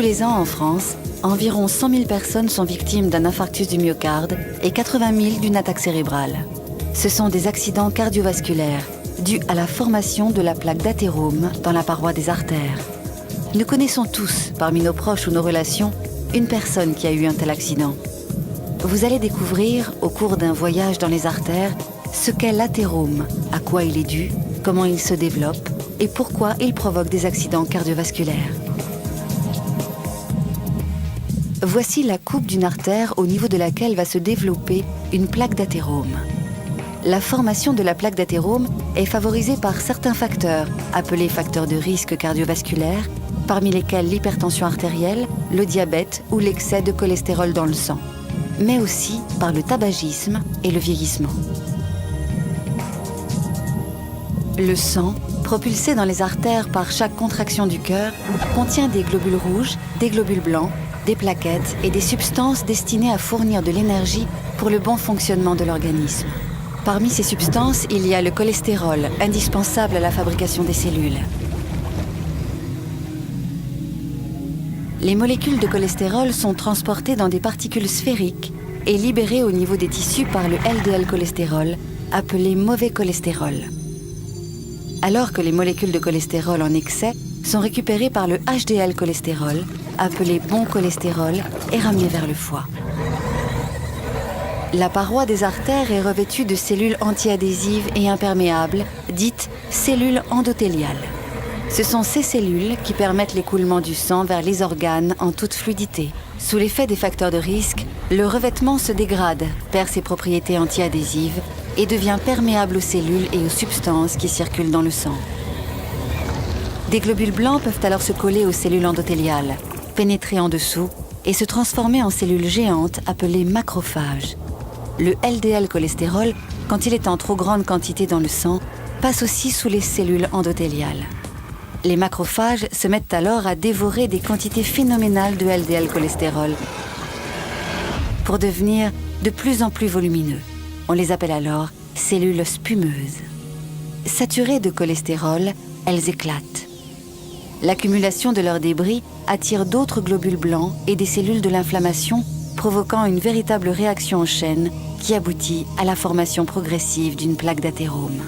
les ans en France, environ 100 000 personnes sont victimes d'un infarctus du myocarde et 80 000 d'une attaque cérébrale. Ce sont des accidents cardiovasculaires dus à la formation de la plaque d'athérome dans la paroi des artères. Nous connaissons tous, parmi nos proches ou nos relations, une personne qui a eu un tel accident. Vous allez découvrir, au cours d'un voyage dans les artères, ce qu'est l'athérome, à quoi il est dû, comment il se développe et pourquoi il provoque des accidents cardiovasculaires. Voici la coupe d'une artère au niveau de laquelle va se développer une plaque d'athérome. La formation de la plaque d'athérome est favorisée par certains facteurs, appelés facteurs de risque cardiovasculaire, parmi lesquels l'hypertension artérielle, le diabète ou l'excès de cholestérol dans le sang, mais aussi par le tabagisme et le vieillissement. Le sang, propulsé dans les artères par chaque contraction du cœur, contient des globules rouges, des globules blancs, des plaquettes et des substances destinées à fournir de l'énergie pour le bon fonctionnement de l'organisme. Parmi ces substances, il y a le cholestérol, indispensable à la fabrication des cellules. Les molécules de cholestérol sont transportées dans des particules sphériques et libérées au niveau des tissus par le LDL-cholestérol, appelé mauvais cholestérol. Alors que les molécules de cholestérol en excès sont récupérées par le HDL-cholestérol, appelé bon cholestérol, et ramenées vers le foie. La paroi des artères est revêtue de cellules antiadhésives et imperméables, dites cellules endothéliales. Ce sont ces cellules qui permettent l'écoulement du sang vers les organes en toute fluidité. Sous l'effet des facteurs de risque, le revêtement se dégrade, perd ses propriétés antiadhésives et devient perméable aux cellules et aux substances qui circulent dans le sang. Des globules blancs peuvent alors se coller aux cellules endothéliales, pénétrer en dessous et se transformer en cellules géantes appelées macrophages. Le LDL-cholestérol, quand il est en trop grande quantité dans le sang, passe aussi sous les cellules endothéliales. Les macrophages se mettent alors à dévorer des quantités phénoménales de LDL-cholestérol pour devenir de plus en plus volumineux. On les appelle alors cellules spumeuses. Saturées de cholestérol, elles éclatent. L'accumulation de leurs débris attire d'autres globules blancs et des cellules de l'inflammation, provoquant une véritable réaction en chaîne qui aboutit à la formation progressive d'une plaque d'athérome.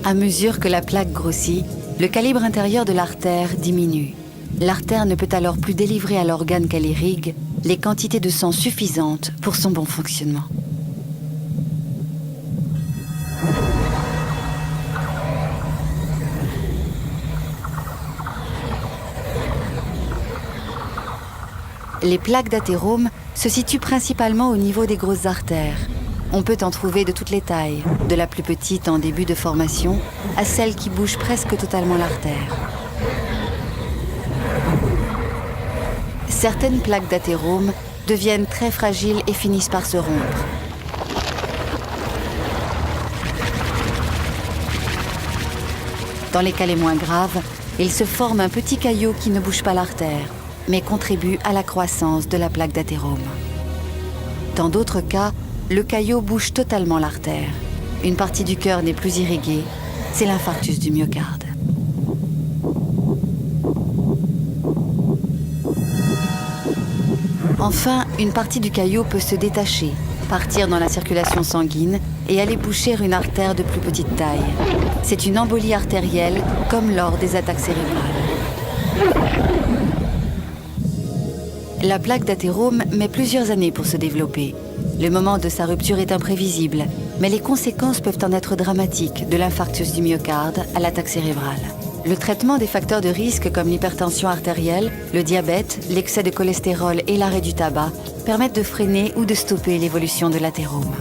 À mesure que la plaque grossit, le calibre intérieur de l'artère diminue. L'artère ne peut alors plus délivrer à l'organe qu'elle irrigue les quantités de sang suffisantes pour son bon fonctionnement. Les plaques d'athérome se situent principalement au niveau des grosses artères. On peut en trouver de toutes les tailles, de la plus petite en début de formation à celle qui bouge presque totalement l'artère. Certaines plaques d'athérome deviennent très fragiles et finissent par se rompre. Dans les cas les moins graves, il se forme un petit caillot qui ne bouge pas l'artère, mais contribue à la croissance de la plaque d'athérome. Dans d'autres cas, le caillot bouge totalement l'artère. Une partie du cœur n'est plus irriguée, c'est l'infarctus du myocarde. Enfin, une partie du caillot peut se détacher, partir dans la circulation sanguine et aller boucher une artère de plus petite taille. C'est une embolie artérielle, comme lors des attaques cérébrales. La plaque d'athérome met plusieurs années pour se développer. Le moment de sa rupture est imprévisible, mais les conséquences peuvent en être dramatiques, de l'infarctus du myocarde à l'attaque cérébrale. Le traitement des facteurs de risque comme l'hypertension artérielle, le diabète, l'excès de cholestérol et l'arrêt du tabac permettent de freiner ou de stopper l'évolution de l'athérome.